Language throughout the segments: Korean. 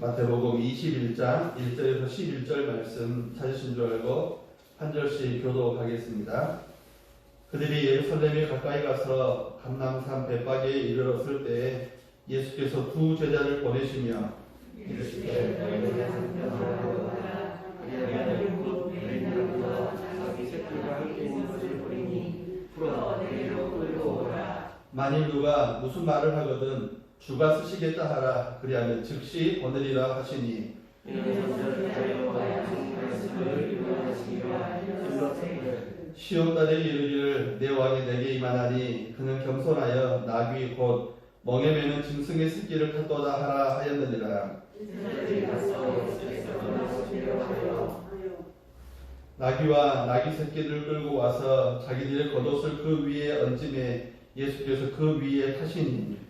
마태복음 21장 1절에서 11절 말씀 찾으신 줄 알고 한 절씩 교독하겠습니다. 그들이 예루살렘에 가까이 가서 감람산 벳바게에 이르렀을 때에 예수께서 두 제자를 보내시며 만일 누가 무슨 말을 하거든 주가 쓰시겠다 하라. 그리하면 즉시 보내리라 하시니 시온달에 이르기를 내 왕이 내게 임하나니 그는 겸손하여 나귀 곧 멍에 매는 짐승의 새끼를 탔도다 하라 하였느니라. 나귀와 나귀 새끼를 끌고 와서 자기들의 겉옷을 그 위에 얹음에 예수께서 그 위에 타시니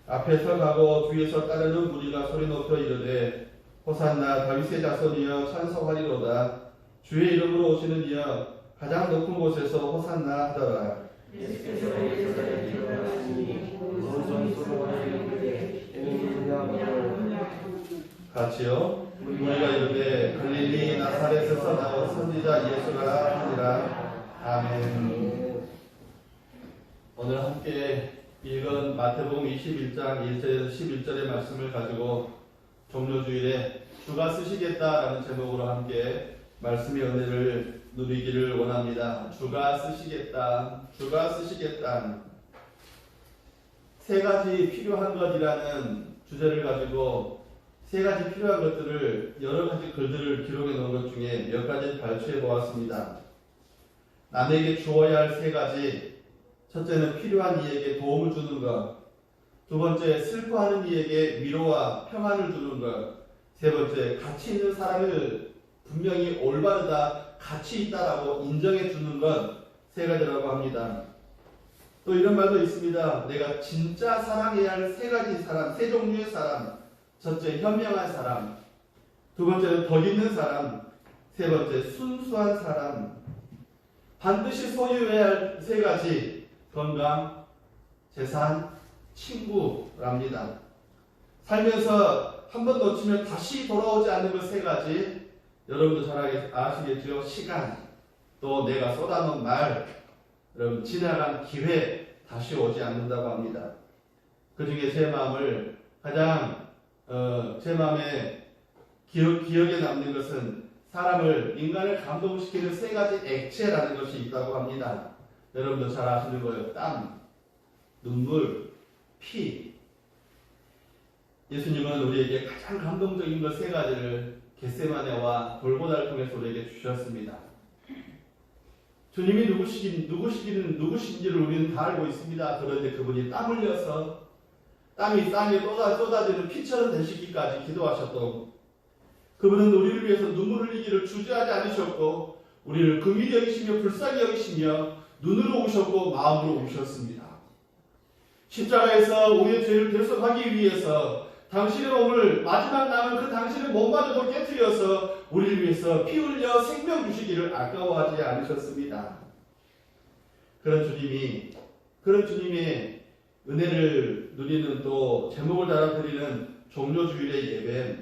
앞에서 가고 뒤에서 따르는 무리가 소리 높여 이르되 호산나 다윗의 자손이여 찬송하리로다. 주의 이름으로 오시는 이여 가장 높은 곳에서 호산나 하더라. 같이요. 우리가 이르되 갈릴리 나사렛에서 나온 선지자 예수라 하니라. 아멘. 오늘 함께 읽은 마태복음 21장 1절에서 11절의 말씀을 가지고 종료주일에 주가 쓰시겠다라는 제목으로 함께 말씀의 은혜를 누리기를 원합니다. 주가 쓰시겠다. 주가 쓰시겠다. 세 가지 필요한 것이라는 주제를 가지고 세 가지 필요한 것들을 여러 가지 글들을 기록해 놓은 것 중에 몇 가지를 발췌해 보았습니다. 남에게 주어야 할 세 가지. 첫째는 필요한 이에게 도움을 주는 것. 두 번째, 슬퍼하는 이에게 위로와 평안을 주는 것. 세 번째, 가치 있는 사람을 분명히 올바르다, 가치 있다라고 인정해 주는 것. 세 가지라고 합니다. 또 이런 말도 있습니다. 내가 진짜 사랑해야 할 세 가지 사람, 세 종류의 사람. 첫째, 현명한 사람. 두 번째는 덕 있는 사람. 세 번째, 순수한 사람. 반드시 소유해야 할 세 가지. 건강, 재산, 친구랍니다. 살면서 한 번 놓치면 다시 돌아오지 않는 것 세 가지. 여러분도 잘 아시겠죠? 시간, 또 내가 쏟아놓은 말, 여러분 지나간 기회 다시 오지 않는다고 합니다. 그 중에 제 마음을 가장 제 마음에 기억에 남는 것은 사람을 인간을 감동시키는 세 가지 액체라는 것이 있다고 합니다. 여러분도 잘 아시는 거예요. 땀, 눈물, 피. 예수님은 우리에게 가장 감동적인 것 세 가지를 겟세마네와 골고다를 통해서 우리에게 주셨습니다. 주님이 누구신지를 우리는 다 알고 있습니다. 그런데 그분이 땀 흘려서 땀이 땅에 쏟아지는 피처럼 되시기까지 기도하셨고, 그분은 우리를 위해서 눈물 흘리기를 주저하지 않으셨고, 우리를 긍휼히 여기시며 불쌍히 여기시며 눈으로 오셨고 마음으로 오셨습니다. 십자가에서 우리의 죄를 대속하기 위해서 당신의 몸을 마지막 남은 그 당신의 몸마저도 깨뜨려서 우리를 위해서 피 흘려 생명 주시기를 아까워하지 않으셨습니다. 그런 주님의 은혜를 누리는 또 제목을 달아드리는 종료주일의 예배,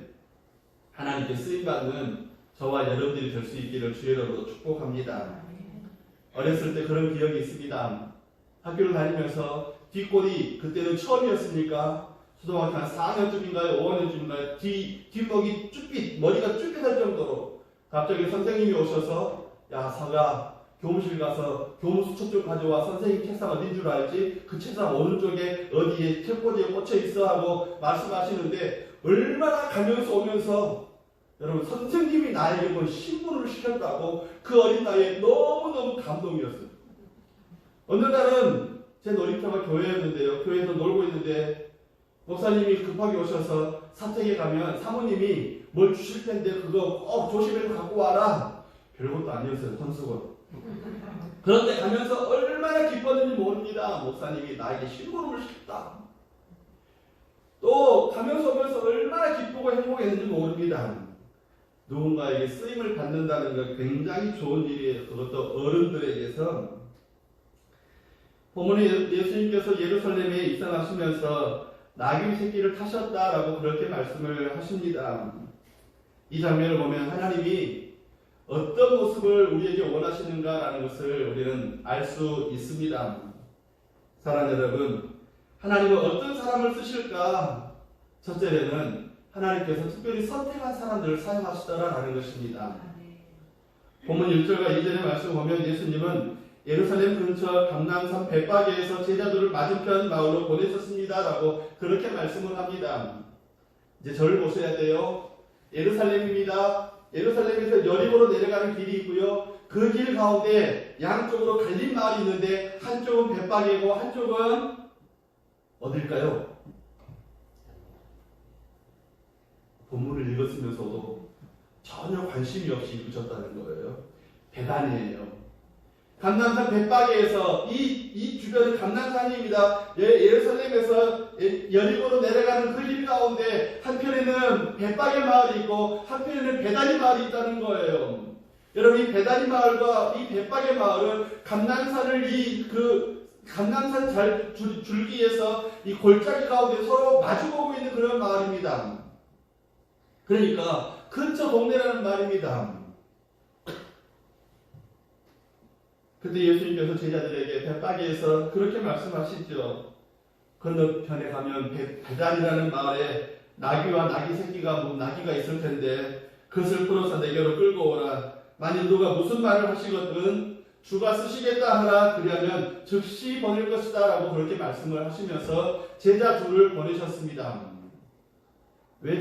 하나님께 쓰임받는 저와 여러분들이 될 수 있기를 주의 이름으로 축복합니다. 어렸을 때 그런 기억이 있습니다. 학교를 다니면서 뒷골이 그때는 처음이었으니까 초등학교 한 4학년쯤인가요? 5학년쯤인가요? 뒷목이 머리가 쭈삣할 정도로 갑자기 선생님이 오셔서 야 사가 교무실 가서 교무수첩 좀 가져와. 선생님 책상 어딘 줄 알지? 그 책상 오른쪽에 어디에 책꽂이에 꽂혀 있어 하고 말씀하시는데 얼마나 가면서 오면서 여러분 선생님이 나에게 뭐 신문을 시켰다고 그 어린 나이에 너무너무 감동이었어요. 어느 날은 제 놀이터가 교회였는데요. 교회에서 놀고 있는데 목사님이 급하게 오셔서 사택에 가면 사모님이 뭘 주실 텐데 그거 꼭 조심해서 갖고 와라. 별것도 아니었어요. 헌수건. 그런데 가면서 얼마나 기뻤는지 모릅니다. 목사님이 나에게 신문을 시켰다. 또 가면서 오면서 얼마나 기쁘고 행복했는지 모릅니다. 누군가에게 쓰임을 받는다는 것 굉장히 좋은 일이에요. 그것도 어른들에게서. 본문에 예수님께서 예루살렘에 입성하시면서 나귀 새끼를 타셨다라고 그렇게 말씀을 하십니다. 이 장면을 보면 하나님이 어떤 모습을 우리에게 원하시는가라는 것을 우리는 알 수 있습니다. 사랑하는 여러분, 하나님은 어떤 사람을 쓰실까? 첫째는 하나님께서 특별히 선택한 사람들을 사용하시더라라는 것입니다. 본문 1절과 2절의 말씀을 보면 예수님은 예루살렘 근처 감람산 벳바게에서 제자들을 맞은편 마을로 보내셨습니다라고 그렇게 말씀을 합니다. 이제 저를 보셔야 돼요. 예루살렘입니다. 예루살렘에서 여리고로 내려가는 길이 있고요. 그 길 가운데 양쪽으로 갈린 마을이 있는데 한쪽은 벳바게고 한쪽은 어딜까요? 본문을 읽었으면서도 전혀 관심이 없이 읽으셨다는 거예요. 베단이에요. 감람산 벳바게에서 이 주변은 감람산입니다. 예루살렘에서 여리고로 내려가는 그 길 가운데 한편에는 벳바게 마을이 있고 한편에는 베다니 마을이 있다는 거예요. 여러분, 이 베다니 마을과 이 벳바게 마을은 감람산을 감람산 줄기에서 이 골짜기 가운데 서로 마주보고 있는 그런 마을입니다. 그러니까 근처 동네라는 말입니다. 그때 예수님께서 제자들에게 벳바게에서 그렇게 말씀하시죠. 건너편에 가면 베단이라는 마을에 나귀와 나귀 새끼가 나귀가 있을 텐데 그것을 풀어서 내게로 끌고 오라. 만일 누가 무슨 말을 하시거든 주가 쓰시겠다 하라. 그리하면 즉시 보낼 것이다 라고 그렇게 말씀을 하시면서 제자 둘을 보내셨습니다. 왜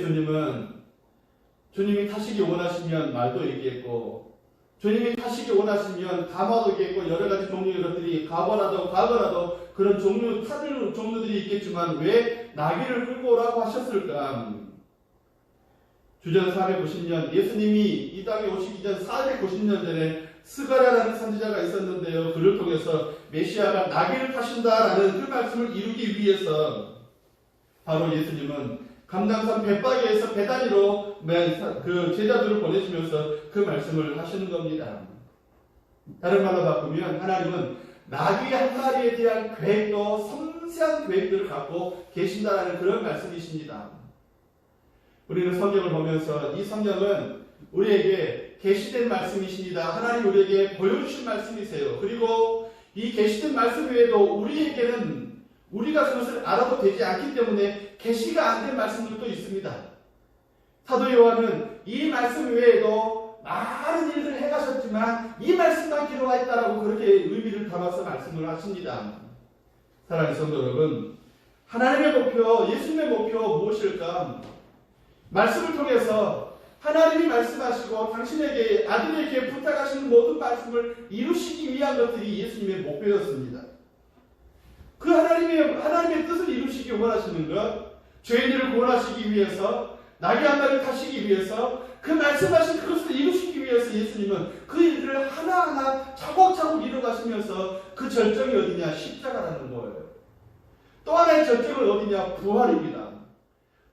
주님이 타시기 원하시면 말도 얘기했고 주님이 타시기 원하시면 가마도 있겠고 여러 가지 종류의 것들이 과거라도 그런 타들 종류들이 있겠지만 왜 나귀를 끌고 오라고 하셨을까? 주전 490년 예수님이 이 땅에 오시기 전 490년 전에 스가랴라는 선지자가 있었는데요. 그를 통해서 메시아가 나귀를 타신다라는 그 말씀을 이루기 위해서 바로 예수님은 감람산 벳바게에서 베다니로 그 제자들을 보내시면서 그 말씀을 하시는 겁니다. 다른 말로 바꾸면 하나님은 나귀 한 마리에 대한 계획도 섬세한 계획들을 갖고 계신다라는 그런 말씀이십니다. 우리는 성경을 보면서 이 성경은 우리에게 계시된 말씀이십니다. 하나님 우리에게 보여주신 말씀이세요. 그리고 이 계시된 말씀 외에도 우리에게는 우리가 그것을 알아도 되지 않기 때문에 계시가 안 된 말씀들도 있습니다. 사도 요한은 이 말씀 외에도 많은 일들을 해가셨지만 이 말씀만 기록하 있다라고 그렇게 의미를 담아서 말씀을 하십니다. 사랑하는 성도 여러분, 하나님의 목표, 예수님의 목표 무엇일까? 말씀을 통해서 하나님이 말씀하시고 당신에게 아들에게 부탁하시는 모든 말씀을 이루시기 위한 것들이 예수님의 목표였습니다. 그 하나님의 뜻을 이루시기 원하시는 것, 죄인들을 구원하시기 위해서, 나귀 한 마리를 타시기 위해서, 그 말씀하신 그것을 이루시기 위해서 예수님은 그 일들을 하나하나 차곡차곡 이루가시면서 그 절정이 어디냐? 십자가라는 거예요. 또 하나의 절정은 어디냐? 부활입니다.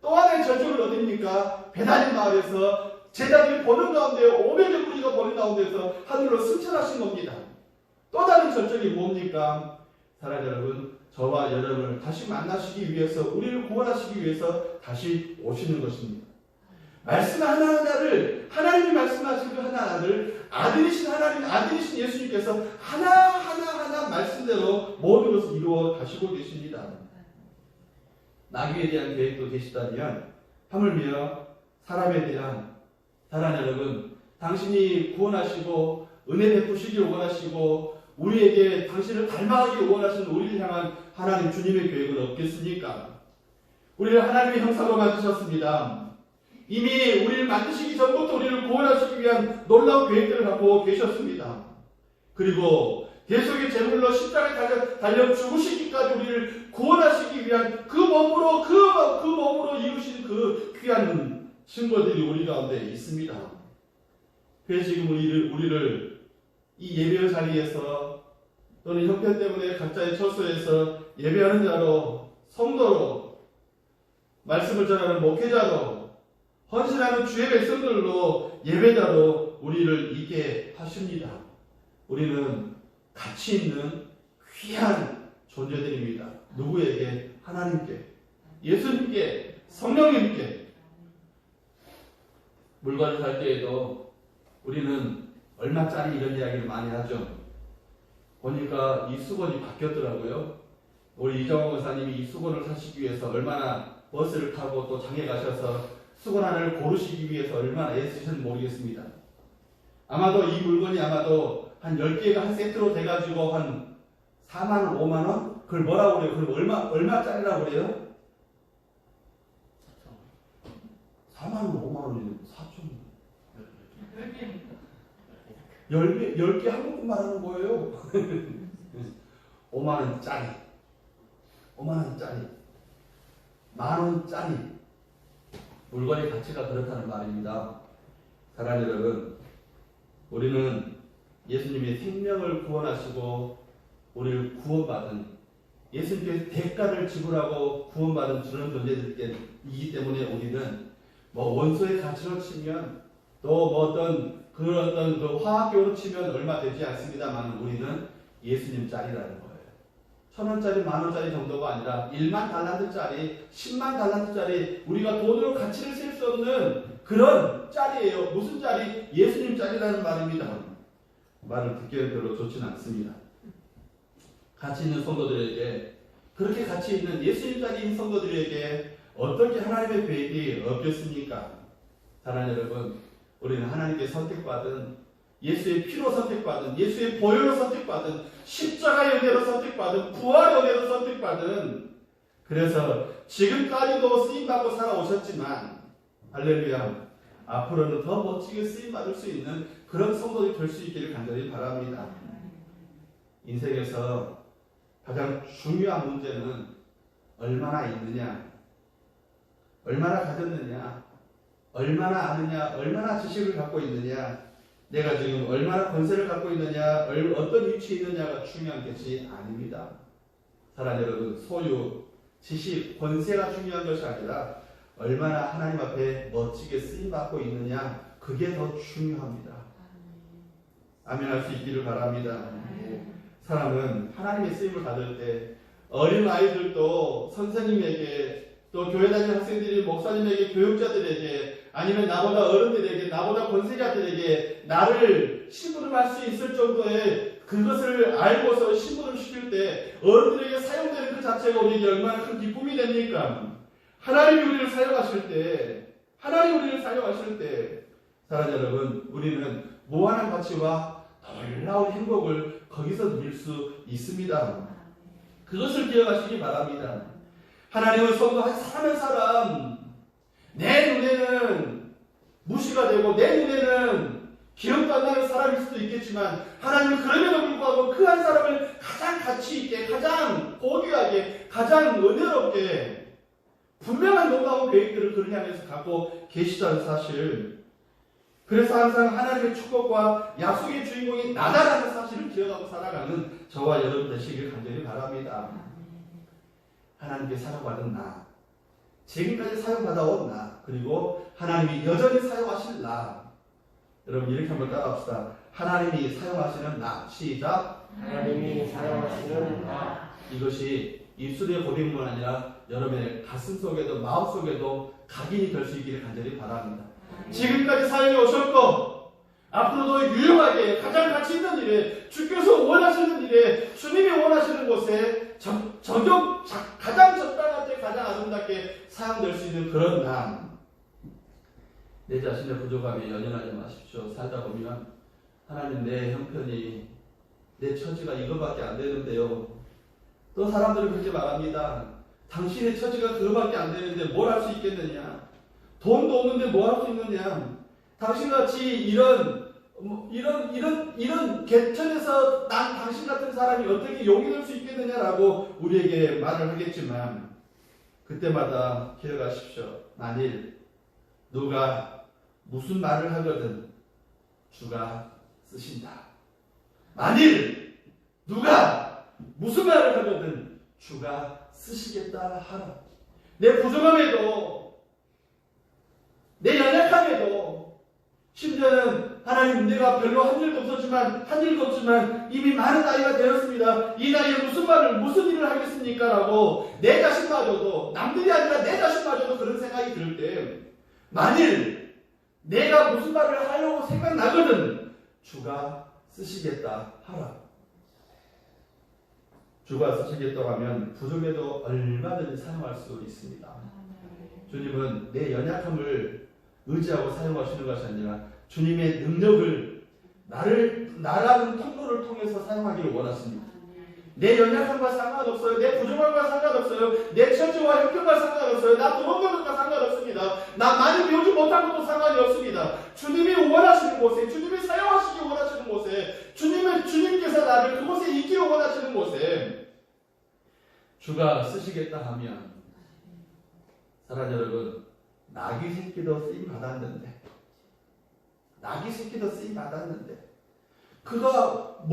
또 하나의 절정은 어디입니까? 베다니 마을에서 제자들이 보는 가운데 500여 무리가 보는 가운데서 하늘로 승천하신 겁니다. 또 다른 절정이 뭡니까? 사랑하는 여러분, 저와 여러분을 다시 만나시기 위해서, 우리를 구원하시기 위해서 다시 오시는 것입니다. 말씀 하나하나를, 하나님이 말씀하신 그 하나하나를 아들이신 하나님, 아들이신 예수님께서 하나하나 말씀대로 모든 것을 이루어 가시고 계십니다. 나귀에 대한 계획도 계시다면 하물며 사람에 대한, 사랑하는 여러분, 당신이 구원하시고 은혜 베푸시기 원하시고 우리에게 당신을 닮아가기 원하시는 우리를 향한 하나님 주님의 계획은 없겠습니까? 우리를 하나님의 형상으로 만드셨습니다. 이미 우리를 만드시기 전부터 우리를 구원하시기 위한 놀라운 계획들을 갖고 계셨습니다. 그리고 대속의 제물로 십자가에 달려 죽으시기까지 우리를 구원하시기 위한 그 몸으로 이루신 그 귀한 증거들이 우리 가운데 있습니다. 그래서 지금 우리를 이 예배 자리에서 또는 형편 때문에 각자의 처소에서 예배하는 자로, 성도로, 말씀을 전하는 목회자로, 헌신하는 주의 백성들로, 예배자로 우리를 있게 하십니다. 우리는 가치 있는 귀한 존재들입니다. 누구에게? 하나님께, 예수님께, 성령님께. 물건을 살 때에도 우리는 얼마짜리 이런 이야기를 많이 하죠. 보니까 이 수건이 바뀌었더라고요. 우리 이정호 목사님이 이 수건을 사시기 위해서 얼마나 버스를 타고 또 장에 가셔서 수건 하나를 고르시기 위해서 얼마나 애쓰셨는지 모르겠습니다. 아마도 이 물건이 아마도 한 10개가 한 세트로 돼가지고 한 4만원, 5만원? 그걸 뭐라고 그래요? 그걸 얼마짜리라고 그래요? 4만원, 5만원이면 4천원. 10개 한국분 말하는 거예요. 5만원짜리. 5만원짜리. 만원짜리. 물건의 가치가 그렇다는 말입니다. 사랑하는 여러분, 우리는 예수님이 생명을 구원하시고 우리를 구원받은, 예수님께서 대가를 지불하고 구원받은 그런 존재들이기 때문에 우리는 뭐 원소의 가치로 치면 또 뭐 어떤 그 화학교로 치면 얼마 되지 않습니다만 우리는 예수님 짤이라는 거예요. 1,000원짜리, 만원짜리 정도가 아니라 1만 달란트짜리, 10만 달란트짜리, 우리가 돈으로 가치를 셀 수 없는 그런 짤이에요. 무슨 짤이? 예수님 짤이라는 말입니다. 말을 듣기에는 별로 좋지는 않습니다. 가치 있는 성도들에게, 그렇게 가치 있는 예수님 짤인 성도들에게 어떻게 하나님의 계획이 없겠습니까? 사랑하는 여러분, 우리는 하나님께 선택받은, 예수의 피로 선택받은, 예수의 보혈로 선택받은, 십자가 연대로 선택받은, 부활 연대로 선택받은, 그래서 지금까지도 쓰임받고 살아오셨지만 할렐루야, 앞으로는 더 멋지게 쓰임받을 수 있는 그런 성도들이 될 수 있기를 간절히 바랍니다. 인생에서 가장 중요한 문제는 얼마나 있느냐, 얼마나 가졌느냐, 얼마나 아느냐, 얼마나 지식을 갖고 있느냐, 내가 지금 얼마나 권세를 갖고 있느냐, 어떤 위치에 있느냐가 중요한 것이 아닙니다. 사랑하는 여러분, 소유, 지식, 권세가 중요한 것이 아니라 얼마나 하나님 앞에 멋지게 쓰임받고 있느냐, 그게 더 중요합니다. 아멘할 수 있기를 바랍니다. 사람은 하나님의 쓰임을 받을 때 어린 아이들도 선생님에게, 또 교회 다니는 학생들이 목사님에게, 교육자들에게, 아니면 나보다 어른들에게, 나보다 권세자들에게 나를 심부름할 수 있을 정도의 그것을 알고서 심부름 시킬 때 어른들에게 사용되는 그 자체가 우리에게 얼마나 큰 기쁨이 됩니까? 하나님이 우리를 사용하실 때, 사랑하는 여러분, 우리는 무한한 가치와 놀라운 행복을 거기서 누릴 수 있습니다. 그것을 기억하시기 바랍니다. 하나님을 사는 사람, 내 눈에는 무시가 되고 내 눈에는 기억도 안 나는 사람일 수도 있겠지만 하나님은 그럼에도 불구하고 그 한 사람을 가장 가치 있게, 가장 고귀하게, 가장 은혜롭게 분명한 놀라운 계획들을 그를 향해서 갖고 계시다는 사실, 그래서 항상 하나님의 축복과 약속의 주인공이 나다라는 사실을 기억하고 살아가는 저와 여러분 되시길 간절히 바랍니다. 하나님께 사용받은 나, 지금까지 사용받아온 나, 그리고 하나님이 여전히 사용하실 나. 여러분 이렇게 한번 따라합시다. 하나님이 사용하시는 나. 시작. 하나님이 사용하시는 나. 이것이 입술의 고백뿐만 아니라 여러분의 가슴 속에도 마음 속에도 각인이 될 수 있기를 간절히 바랍니다. 지금까지 사용해 오셨고 앞으로도 유용하게 가장 가치 있는 일에, 주께서 원하시는 일에, 주님이 원하시는 곳에 가장 적당할 때 가장 아름답게 사용될 수 있는 그런 남. 내 자신의 부족함에 연연하지 마십시오. 살다 보면 하나님, 내 형편이, 내 처지가 이거밖에 안 되는데요. 또 사람들은 그렇게 말합니다. 당신의 처지가 그거밖에 안 되는데 뭘 할 수 있겠느냐? 돈도 없는데 뭐 할 수 있느냐? 당신같이 이런 계천에서 난 당신 같은 사람이 어떻게 용이 될 수 있겠느냐라고 우리에게 말을 하겠지만, 그때마다 기억하십시오. 만일 누가 무슨 말을 하거든 주가 쓰신다. 만일 누가 무슨 말을 하거든 주가 쓰시겠다 하라. 내 부족함에도, 내 연약함에도, 심지어는 하나님 내가 별로 한 일도 없지만 이미 많은 나이가 되었습니다. 이 나이에 무슨 일을 하겠습니까? 라고 내 자신마저도, 남들이 아니라 내 자신마저도 그런 생각이 들 때, 만일 내가 무슨 말을 하려고 생각나거든 주가 쓰시겠다 하라. 주가 쓰시겠다고 하면 부족해도 얼마든지 사용할 수 있습니다. 주님은 내 연약함을 의지하고 사용하시는 것이 아니라 주님의 능력을 나라는 통로를 통해서 사용하기를 원하십니다. 내 연약함과 상관없어요. 내 부족함과 상관없어요. 내 처지와 형편과 상관없어요. 나 도망가는 것과 상관없습니다. 나 많이 배우지 못한 것도 상관이 없습니다. 주님이 원하시는 곳에, 주님이 사용하시기 원하시는 곳에, 주님께서 나를 그곳에 있기를 원하시는 곳에 주가 쓰시겠다 하면, 사랑 여러분, 나귀 새끼도 쓰임 받았는데 그가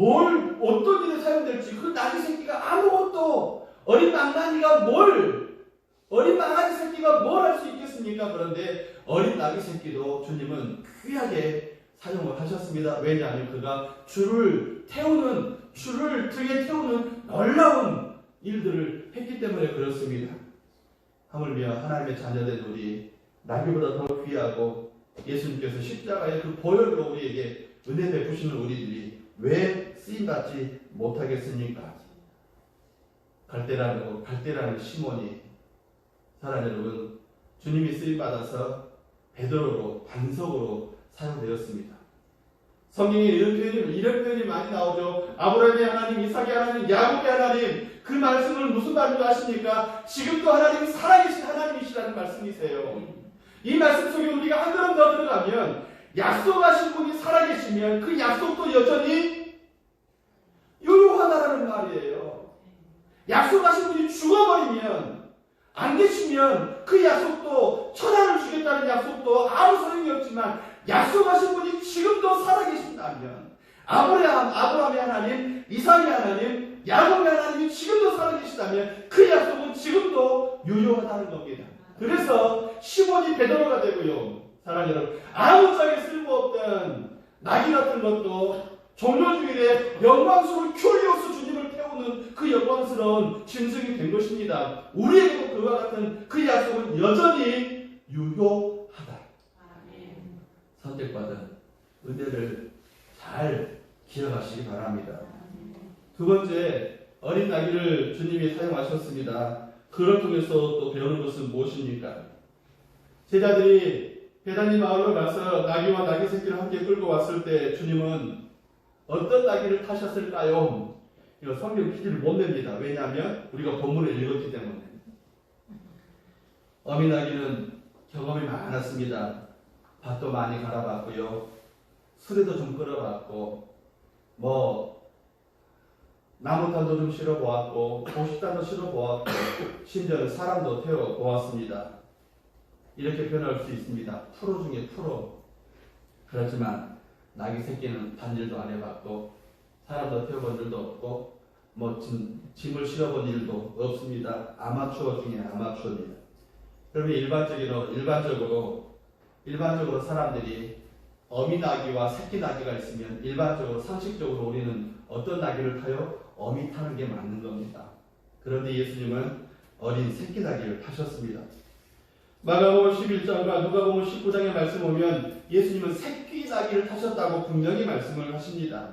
어떤 일에 사용될지, 그 나귀 새끼가 아무것도, 어린 망아지 새끼가 뭘 할 수 있겠습니까? 그런데 어린 나귀 새끼도 주님은 귀하게 사용을 하셨습니다. 왜냐하면 그가 주를 등에 태우는 놀라운 일들을 했기 때문에 그렇습니다. 하물며 하나님의 자녀된 우리, 나귀보다 더 귀하고 예수님께서 십자가의 그 보혈로 우리에게 은혜 베푸시는 우리들이 왜 쓰임받지 못하겠습니까? 갈대라는 시몬이, 사랑 여러분, 주님이 쓰임받아서 베드로로, 반석으로 사용되었습니다. 성경에 이런 표현이 많이 나오죠. 아브라함의 하나님, 이삭의 하나님, 야곱의 하나님. 그 말씀을 무슨 말인지 아십니까? 지금도 하나님이 살아계신 하나님이시라는 말씀이세요. 이 말씀 속에 우리가 한 걸음 더 들어가면, 약속하신 분이 살아계시면 그 약속도 여전히 유효하다라는 말이에요. 약속하신 분이 죽어버리면, 안 계시면 그 약속도, 천하를 주겠다는 약속도 아무 소용이 없지만, 약속하신 분이 지금도 살아계신다면, 아브라함의 하나님, 이삭의 하나님, 야곱의 하나님이 지금도 살아계시다면 그 약속은 지금도 유효하다는 겁니다. 그래서 시몬이 베드로가 되고요. 사랑 여러분, 아무짝에 쓸모없던 나귀 같은 것도 종료주일에 영광스러운 큐리오스 주님을 태우는 그 영광스러운 짐승이 된 것입니다. 우리에게도 그와 같은 그 약속은 여전히 유효하다. 선택받은 은혜를 잘 기억하시기 바랍니다. 두 번째, 어린 나귀를 주님이 사용하셨습니다. 그걸 통해서 또 배우는 것은 무엇입니까? 제자들이 베다니 마을로 가서 나귀와 나귀 새끼를 함께 끌고 왔을 때 주님은 어떤 나귀를 타셨을까요? 이거 성경 퀴즈를 못 냅니다. 왜냐하면 우리가 본문을 읽었기 때문에. 어미 나귀는 경험이 많았습니다. 밭도 많이 갈아봤고요. 수레도 좀 끌어봤고, 나무탄도 좀 실어보았고, 도시탄도 실어보았고, 심지어는 사람도 태워보았습니다. 이렇게 표현할 수 있습니다. 프로 중에 프로. 그렇지만 나귀 새끼는 반일도 안 해봤고, 사람도 태워본 일도 없고, 짐을 실어본 일도 없습니다. 아마추어 중에 아마추어입니다. 그러면 일반적으로 사람들이 어미 나귀와 새끼 나귀가 있으면 일반적으로 상식적으로 우리는 어떤 나귀를 타요? 어미 타는 게 맞는 겁니다. 그런데 예수님은 어린 새끼 나귀를 타셨습니다. 마가복음 11장과 누가복음 19장의 말씀 보면 예수님은 새끼 나귀를 타셨다고 분명히 말씀을 하십니다.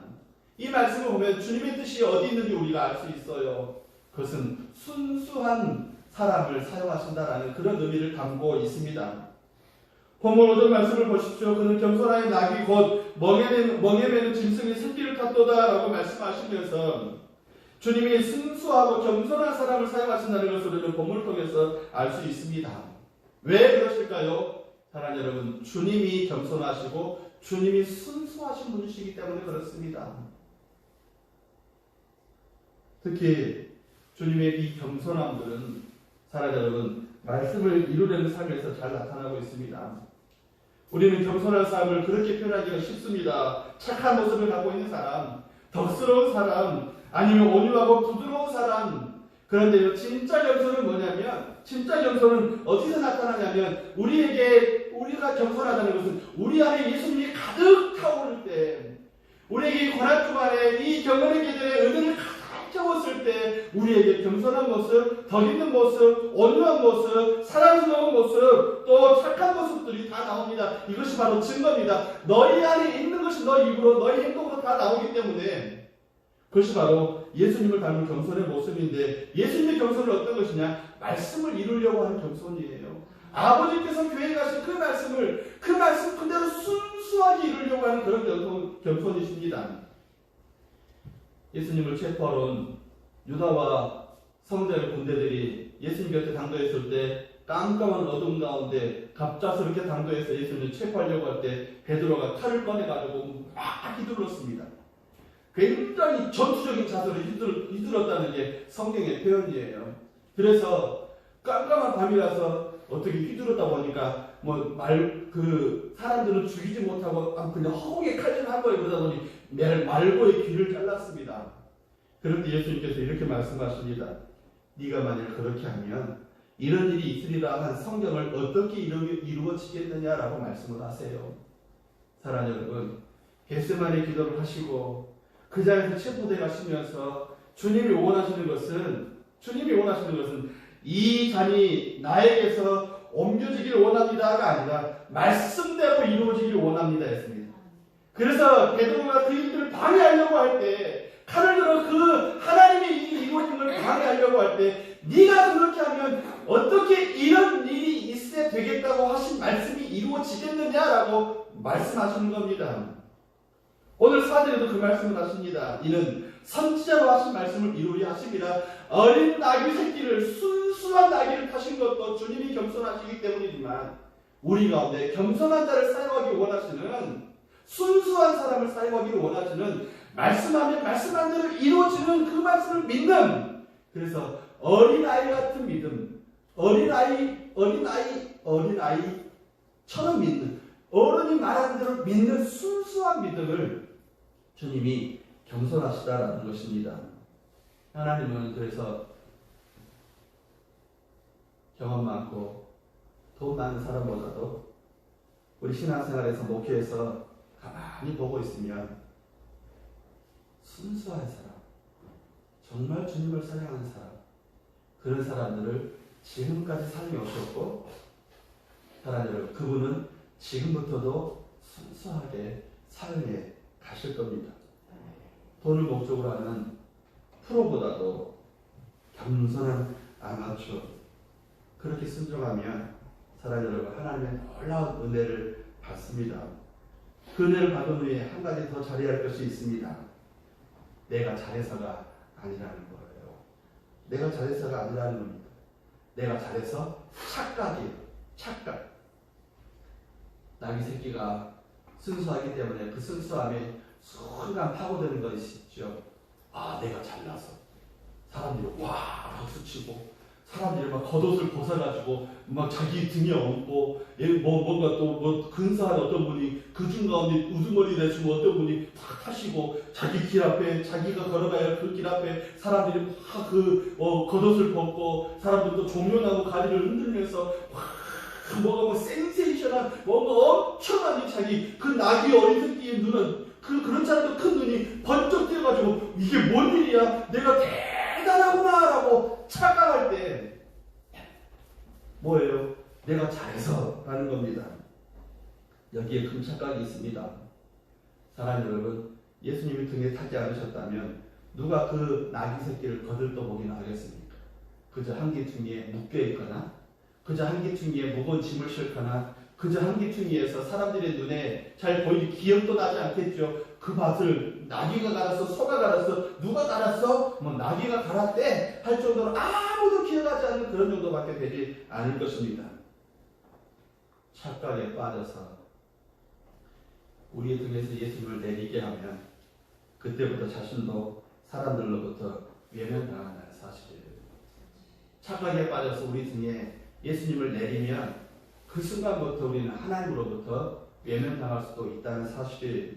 이 말씀을 보면 주님의 뜻이 어디 있는지 우리가 알 수 있어요. 그것은 순수한 사람을 사용하신다라는 그런 의미를 담고 있습니다. 본문 5절 말씀을 보십시오. 그는 겸손하여 나귀 곧 멍에 매는 짐승의 새끼를 탔도다 라고 말씀하시면서 주님이 순수하고 겸손한 사람을 사용하신다는 것을 우리는 본문을 통해서 알 수 있습니다. 왜 그러실까요? 사랑 여러분, 주님이 겸손하시고 주님이 순수하신 분이시기 때문에 그렇습니다. 특히 주님의 이 겸손함들은 사랑 여러분, 말씀을 이루려는 삶에서 잘 나타나고 있습니다. 우리는 겸손한 삶을 그렇게 표현하기가 쉽습니다. 착한 모습을 갖고 있는 사람, 덕스러운 사람, 아니면 온유하고 부드러운 사람. 그런데 진짜 겸손은 뭐냐면, 진짜 겸손은 어디서 나타나냐면, 우리가 겸손하다는 것은 우리 안에 예수님이 가득 타오를 때, 우리에게 고난 주간에 이 경건의 계절에 은혜를 가득 채웠을 때 우리에게 겸손한 모습, 덕 있는 모습, 온유한 모습, 사랑스러운 모습, 또 착한 모습들이 다 나옵니다. 이것이 바로 증거입니다. 너희 안에 있는 것이 너희 입으로, 너희 행동으로 다 나오기 때문에 그것이 바로 예수님을 닮은 겸손의 모습인데, 예수님의 겸손은 어떤 것이냐? 말씀을 이루려고 하는 겸손이에요. 아버지께서 교회에 가신 그 말씀 그대로 순수하게 이루려고 하는 그런 겸손이십니다. 예수님을 체포하러 온 유다와 성자의 군대들이 예수님 곁에 당도했을 때 깜깜한 어둠 가운데 갑작스럽게 당도해서 예수님을 체포하려고 할 때 베드로가 칼을 꺼내가지고 막 휘둘렀습니다. 굉장히 전투적인 자세로 휘둘렀다는 게 성경의 표현이에요. 그래서 깜깜한 밤이라서 어떻게 휘두르다 보니까 사람들은 죽이지 못하고 그냥 허공에 칼질한 거예요. 그러다 보니 말고의 귀를 잘랐습니다. 그런데 예수님께서 이렇게 말씀하십니다. 네가 만약 그렇게 하면 이런 일이 있으리라 한 성경을 어떻게 이루어지겠느냐라고 말씀을 하세요. 사랑하는 여러분, 겟세마네 기도를 하시고 그 자리에서 체포돼 가시면서 주님이 원하시는 것은 이 잔이 나에게서 옮겨지기를 원합니다가 아니라 말씀대로 이루어지기를 원합니다 했습니다. 그래서 베드로가 그 일들을 방해하려고 할 때, 칼을 들어 그 하나님의 일이 이루어진 걸 방해하려고 할 때, 네가 그렇게 하면 어떻게 이런 일이 있어야 되겠다고 하신 말씀이 이루어지겠느냐라고 말씀하시는 겁니다. 오늘 사절에도 그 말씀을 하십니다. 이는 선지자로 하신 말씀을 이루리 하십니다. 어린 나귀 새끼를, 순수한 나귀를 타신 것도 주님이 겸손하시기 때문이지만 우리 가운데 겸손한 자를 사용하기 원하시는, 순수한 사람을 사용하기 원하시는, 말씀하면 말씀한 대로 이루어지는 그 말씀을 믿는, 그래서 어린아이 같은 믿음, 어린아이처럼 믿는, 어른이 말하는 대로 믿는 순수한 믿음을 주님이 겸손하시다라는 것입니다. 하나님은 그래서 경험 많고 돈 많은 사람보다도 우리 신앙생활에서 목회에서 가만히 보고 있으면 순수한 사람, 정말 주님을 사랑하는 사람, 그런 사람들을 지금까지 사랑해 오셨고, 사랑하는 여러분, 그분은 지금부터도 순수하게 사랑해 가실 겁니다. 돈을 목적으로 하는 프로보다도 겸손한 아마추어, 그렇게 순종하면 사랑하는 여러분, 하나님의 놀라운 은혜를 받습니다. 그 은혜를 받은 후에 한 가지 더 잘해야 할 것이 있습니다. 내가 잘해서가 아니라는 거예요. 내가 잘해서가 아니라는 겁니다. 내가 잘해서 착각. 나귀 새끼가 순수하기 때문에 그 순수함에 순간 파고드는 것이 있죠. 내가 잘나서 사람들이 와 박수치고, 사람들이 막 겉옷을 벗어가지고 막 자기 등에 얹고, 뭔가 또 근사한 어떤 분이 그중 가운데 우두머리 내시고, 어떤 분이 탁 타시고, 자기 길 앞에, 자기가 걸어가야 할 그 길 앞에 사람들이 막 겉옷을 벗고, 사람들도 종려나무 가지를 흔들면서 뭔가 센세이션한, 뭔가 엄청난 자기 그 나귀 어린 새끼의 눈은, 그렇지 않아도 큰 눈이 번쩍 뛰어가지고 이게 뭔 일이야? 내가 대단하구나 라고 착각할 때 뭐예요? 내가 잘해서 라는 겁니다. 여기에 큰 착각이 있습니다. 사랑하는 여러분, 예수님이 등에 타지 않으셨다면 누가 그 나귀 새끼를 거들떠보기나 하겠습니까? 그저 한기퉁이에 묶여있거나, 그저 한기퉁이에 무거운 짐을 싣거나, 그저 한기퉁이에서 사람들의 눈에 잘 보이지 기억도 나지 않겠죠. 그 밭을 나귀가 갈았어, 소가 갈았어, 누가 갈았어? 나귀가 갈았대 할 정도로 아무도 기억하지 않는 그런 정도밖에 되지 않을 것입니다. 착각에 빠져서 우리의 등에서 예수님을 내리게 하면 그때부터 자신도 사람들로부터 외면당한다는 사실이에요. 착각에 빠져서 우리 등에 예수님을 내리면 그 순간부터 우리는 하나님으로부터 외면당할 수도 있다는 사실이에요.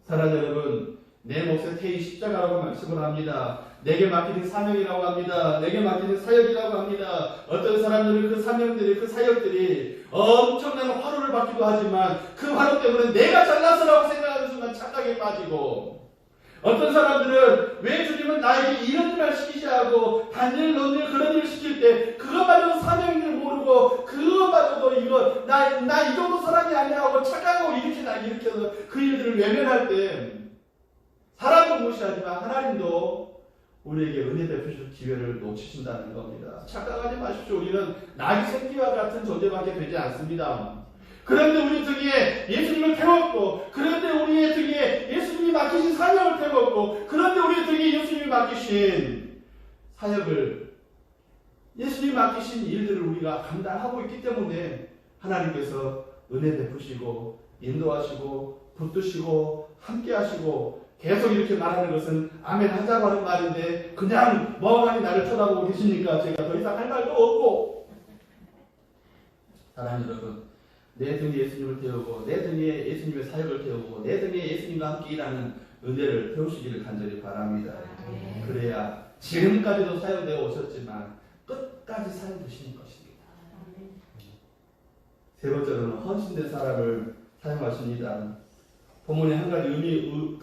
사랑하는 여러분, 내 몫의 태이 십자가라고 말씀을 합니다. 내게 맡기는 사명이라고 합니다. 내게 맡기는 사역이라고 합니다. 어떤 사람들은 그 사명들이, 그 사역들이 엄청난 화로를 받기도 하지만 그 화로 때문에 내가 잘나서라고 생각하는 착각에 빠지고, 어떤 사람들은 왜 주님은 나에게 이런 일을 시키셔야 하고 단일 논일 그런 일을 시킬 때 그것마저도 사명인지 모르고 그것마저도 이거 나 이 정도 사람이 아니야 하고 착각하고 일으켜서 그 일들을 외면할 때 사람도 무시하지만 하나님도 우리에게 은혜 베푸실 기회를 놓치신다는 겁니다. 착각하지 마십시오. 우리는 낙이 새끼와 같은 존재밖에 되지 않습니다. 그런데 우리 등에 예수님을 태웠고, 그런데 우리의 등에 예수님이 맡기신 사역을 태웠고, 그런데 우리 등에 예수님이 맡기신 사역을, 예수님이 맡기신 일들을 우리가 감당하고 있기 때문에 하나님께서 은혜 베푸시고 인도하시고 붙드시고 함께하시고 계속 이렇게 말하는 것은 아멘 하자고 하는 말인데 그냥 멍하니 나를 쳐다보고 계시니까 제가 더 이상 할 말도 없고, 사랑하는 여러분, 내 등에 예수님을 태우고 내 등에 예수님의 사역을 태우고 내 등에 예수님과 함께 일하는 은혜를 태우시기를 간절히 바랍니다. 그래야 지금까지도 사역되어 오셨지만 끝까지 사용되시는 것입니다. 세 번째로는 헌신된 사람을 사용하십니다. 본문에 한 가지 의문이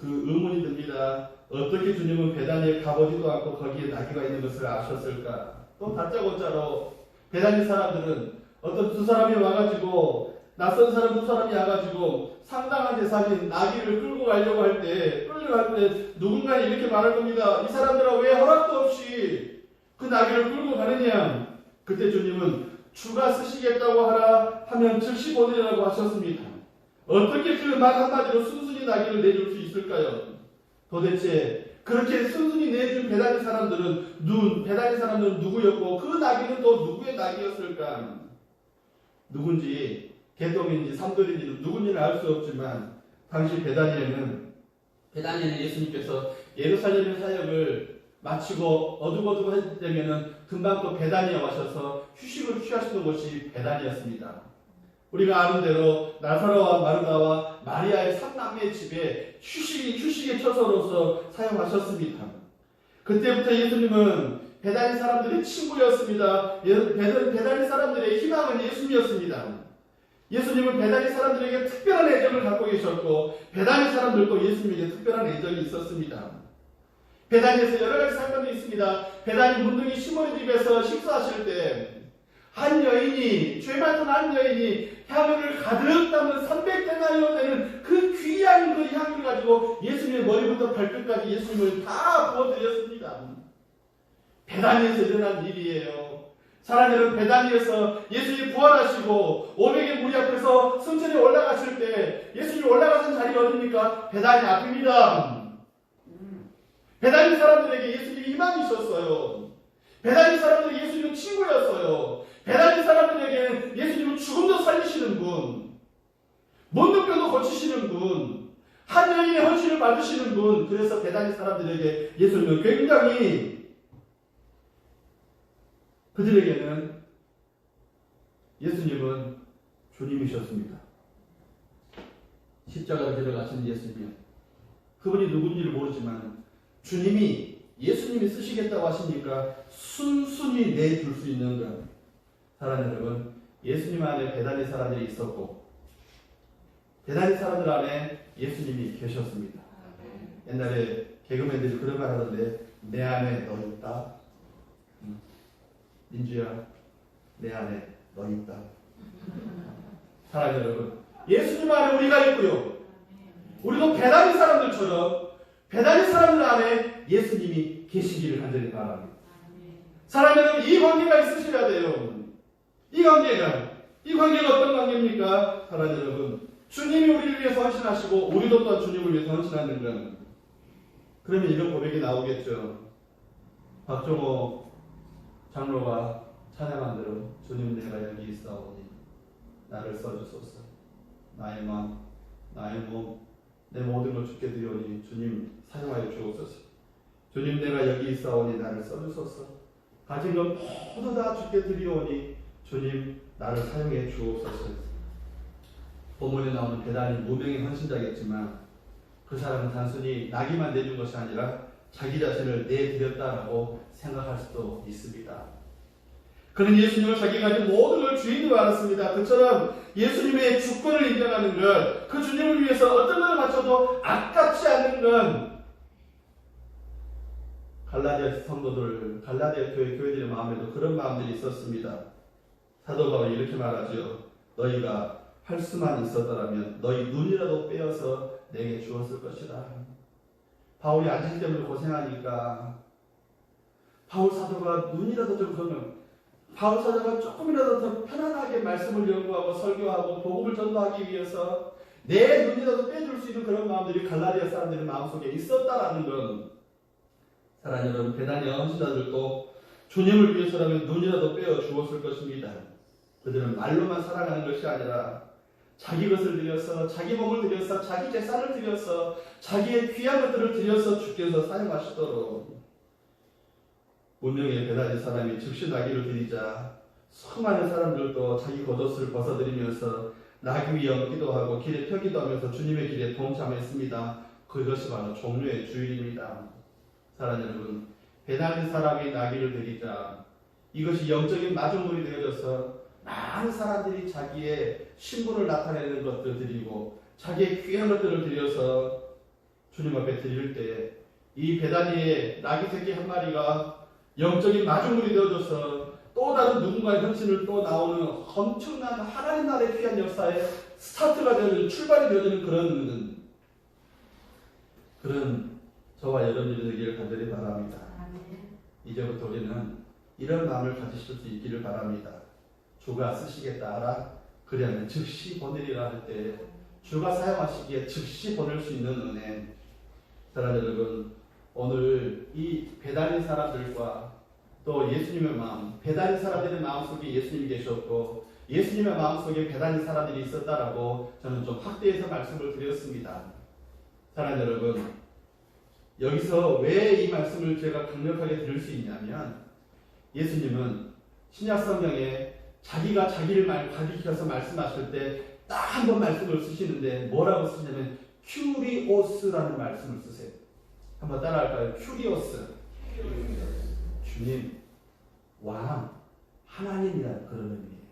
듭니다. 어떻게 주님은 베다니에 가보지도 않고 거기에 나귀가 있는 것을 아셨을까? 또 다짜고짜로 베다니 사람들은 어떤 두 사람이 와가지고 낯선 사람 두 사람이 와가지고 상당한 재산인 나귀를 끌고 가려고 할 때 누군가 이렇게 말할 겁니다. 이 사람들아 왜 허락도 없이 그 나귀를 끌고 가느냐? 그때 주님은 주가 쓰시겠다고 하라 하면 75년이라고 하셨습니다. 어떻게 그 말 한마디로 순순히 나귀를 내줄 수 있을까요? 도대체 그렇게 순순히 내준 베다니 사람들은 누구였고 그 나귀는 또 누구의 나귀였을까? 누군지 개똥인지 삼돌인지 누군지는 알 수 없지만 당시 베다니에는 예수님께서 예루살렘의 사역을 마치고 어둑어둑 되면은 금방 또 베다니에 와셔서 휴식을 취하시는 곳이 베다니였습니다. 우리가 아는 대로 나사로와 마르다와 마리아의 삼남매의 집에 휴식의 처소로서 사용하셨습니다. 그때부터 예수님은 베다니 사람들의 친구였습니다. 베다니 사람들의 희망은 예수님이었습니다. 예수님은 베다니 사람들에게 특별한 애정을 갖고 계셨고 베다니 사람들도 예수님에게 특별한 애정이 있었습니다. 베다니에서 여러 가지 사건이 있습니다. 베다니 문둥이 시몬의 집에서 식사하실 때 한 여인이, 죄 많던 한 여인이 향유를 가득 담은 300데나리온 되는 그 귀한 그 향유를 가지고 예수님의 머리부터 발끝까지 예수님을 다 부어드렸습니다. 베다니에서 일어난 일이에요. 사랑하는 여러분, 베다니에서 예수님이 부활하시고 500의 무리 앞에서 승천에 올라가실 때 예수님이 올라가신 자리가 어딥니까? 베다니 앞입니다. 베다니 사람들에게 예수님이 희망이 있었어요. 베다니 사람들에게 예수님은 친구였어요. 베다니 사람들에게는 예수님은 죽음도 살리시는 분, 문둥병도 고치시는 분, 한 여인의 헌신을 받으시는 분. 그래서 베다니 사람들에게 예수님은 굉장히, 그들에게는 예수님은 주님이셨습니다. 십자가를 데려가시는 예수님이요. 그분이 누군지를 모르지만 예수님이 쓰시겠다고 하시니까 순순히 내줄 수 있는 것. 사랑하는 여러분, 예수님 안에 베다니 사람들이 있었고 베다니 사람들 안에 예수님이 계셨습니다. 옛날에 개그맨들이 그런 말 하던데, 내 안에 너 있다. 민주야, 내 안에 너 있다. 사랑하는 여러분, 예수님 안에 우리가 있고요. 우리도 베다니 사람들처럼 베다니 사람들 안에 예수님이 계시기를 간절히 바랍니다. 사랑하는 여러분, 이 관계가 있으셔야 돼요. 이 관계가 어떤 관계입니까? 사랑하는 여러분, 주님이 우리를 위해서 헌신하시고 우리도 또한 주님을 위해서 헌신하는 것. 그러면 이런 고백이 나오겠죠. 박종호 장로가 찬양한 대로, 주님 내가 여기 있사오니 나를 써주소서. 나의 마음, 나의 몸, 내 모든 걸 주께 드리오니 주님 사용하여 주옵소서. 주님 내가 여기 있사오니 나를 써주소서. 가진 것 모두 다 주께 드리오니 주님 나를 사용해 주옵소서. 본문에 나오는 베다니 무명의 헌신자겠지만 그 사람은 단순히 나귀만 내준 것이 아니라 자기 자신을 내드렸다라고 생각할 수도 있습니다. 그는 예수님을 자기가 가진 모든 걸 주인으로 알았습니다. 그처럼 예수님의 주권을 인정하는 것, 그 주님을 위해서 어떤 것을 바쳐도 아깝지 않는 건 갈라디아 성도들, 갈라디아 교회들의 마음에도 그런 마음들이 있었습니다. 사도 바울이 이렇게 말하죠. 너희가 할 수만 있었더라면 너희 눈이라도 빼어서 내게 주었을 것이다. 바울이 안식 때문에 고생하니까 바울 사도가 눈이라도 좀 그러면 바울 사도가 조금이라도 더 편안하게 말씀을 연구하고 설교하고 복음을 전도하기 위해서 내 눈이라도 빼줄 수 있는 그런 마음들이 갈라디아 사람들의 마음속에 있었다라는 건, 사랑하는 여러분, 베다니아 헌신자들도 주님을 위해서라면 눈이라도 빼어 주었을 것입니다. 그들은 말로만 살아가는 것이 아니라 자기 것을 들여서, 자기 몸을 들여서, 자기 재산을 들여서, 자기의 귀한 것들을 들여서 주께서 사용하시도록, 운명의 베다니 사람이 즉시 나귀를 드리자 수많은 사람들도 자기 겉옷을 벗어들이면서 나귀 위에 얹기도 하고 길에 펴기도 하면서 주님의 길에 동참했습니다. 그것이 바로 종료의 주일입니다. 사랑하는 여러분, 베다니 사람이 나귀를 드리자 이것이 영적인 마중물이 되어져서 많은 사람들이 자기의 신분을 나타내는 것들을 드리고 자기의 귀한 것들을 드려서 주님 앞에 드릴 때 이 베다니의 나귀 새끼 한 마리가 영적인 마중물이 되어져서 또 다른 누군가의 헌신을 또 나오는 엄청난 하나님 나라의 귀한 역사의 스타트가 되어지는, 출발이 되어지는 그런 저와 여러분들이 되기를 간절히 바랍니다. 이제부터 우리는 이런 마음을 가지실 수 있기를 바랍니다. 주가 쓰시겠다 하라 그리하면 즉시 보내리라 할 때 주가 사용하시기에 즉시 보낼 수 있는 은혜. 사랑하는 여러분, 오늘 이 베다니 사람들과 또 예수님의 마음, 베다니 사람들의 마음속에 예수님이 계셨고 예수님의 마음속에 베다니 사람들이 있었다라고 저는 좀 확대해서 말씀을 드렸습니다. 사랑하는 여러분, 여기서 왜 이 말씀을 제가 강력하게 드릴 수 있냐면, 예수님은 신약 성경에 자기가 자기를 가리켜서 말씀하실 때 딱 한 번 말씀을 쓰시는데 뭐라고 쓰시냐면 큐리오스라는 말씀을 쓰세요. 한번 따라할까요? 큐리오스. 주님, 왕, 하나님이라는 그런 의미예요.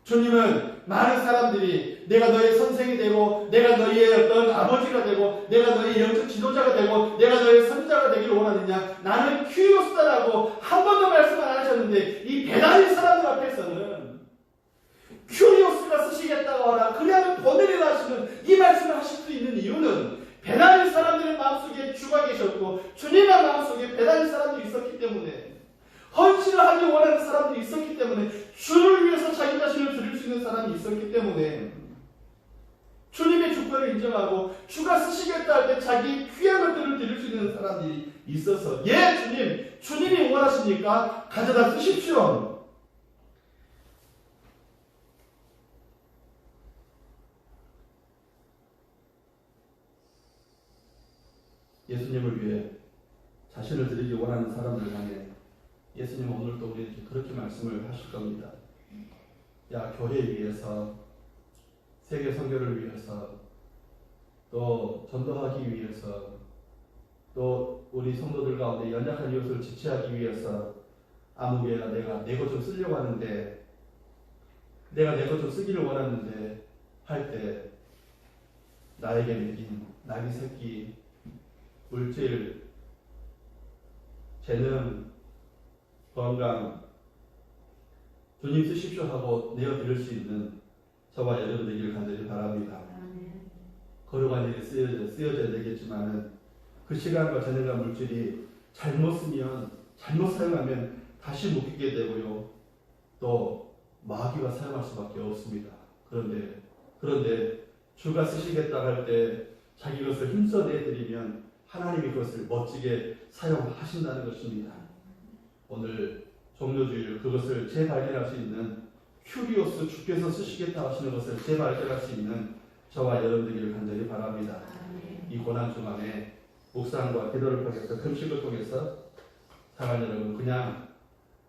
주님은 많은 사람들이 내가 너의 선생이 되고 내가 너희의 어떤 아버지가 되고 내가 너희의 영적 지도자가 되고 내가 너희의 선지자가 되기를 원하느냐, 나는 큐리오스다라고 한 번도 말씀 안 하셨는데 이 베다니 사람들 앞에서는 큐리오스가 쓰시겠다고 하라 그래야만 보내리라 하시는 이 말씀을 하실 수 있는 이유는 베다니 사람들의 마음속에 주가 계셨고 주님의 마음속에 베다니 사람들이 있었기 때문에, 헌신을 하기 원하는 사람들이 있었기 때문에, 주를 위해서 자기 자신을 드릴 수 있는 사람이 있었기 때문에 주님의 주권을 인정하고 주가 쓰시겠다 할 때 자기 귀한 것들을 드릴 수 있는 사람들이 있어서, 예 주님이 원하시니까 가져다 쓰십시오. 예수님을 위해 자신을 드리기 원하는 사람들 향해 예수님은 오늘도 우리에게 그렇게 말씀을 하실 겁니다. 야, 교회 위해서, 세계 선교를 위해서, 또 전도하기 위해서, 또 우리 성도들 가운데 연약한 이웃을 지체하기 위해서 아무개야 내가 내 것 좀 쓰려고 하는데, 내가 내 것 좀 쓰기를 원하는데 할 때 나에게 매긴 나귀 새끼, 물질, 재능, 건강, 주님 쓰십시오 하고 내어드릴 수 있는 저와 여러분 되기를 간절히 바랍니다. 거룩한 일에 쓰여져야 되겠지만은 그 시간과 재능과 물질이 잘못 쓰면, 잘못 사용하면 다시 묶이게 되고요. 또 마귀가 사용할 수밖에 없습니다. 그런데 주가 쓰시겠다 할 때 자기 것을 힘써 내드리면 하나님이 그것을 멋지게 사용하신다는 것입니다. 오늘 종료주일 그것을 재발견할 수 있는, 큐리오스 주께서 쓰시겠다 하시는 것을 재발견할 수 있는 저와 여러분들을 간절히 바랍니다. 이 고난 중간에 묵상과 기도를 통해서, 금식을 통해서 사랑하는 여러분, 그냥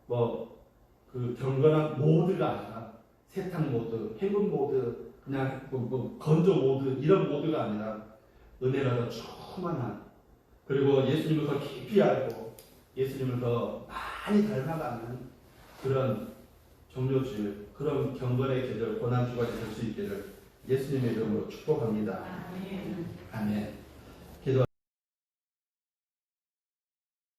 그 경건한 모드가 아니라 세탁 모드, 해군 모드, 그냥 건조 모드, 이런 모드가 아니라 은혜가 더 충만한, 그리고 예수님을 더 깊이 알고 예수님을 더 많이 닮아가는 그런 종료주일, 그런 경건의 계절, 고난주가 될 수 있기를 예수님의 이름으로 축복합니다. 아멘.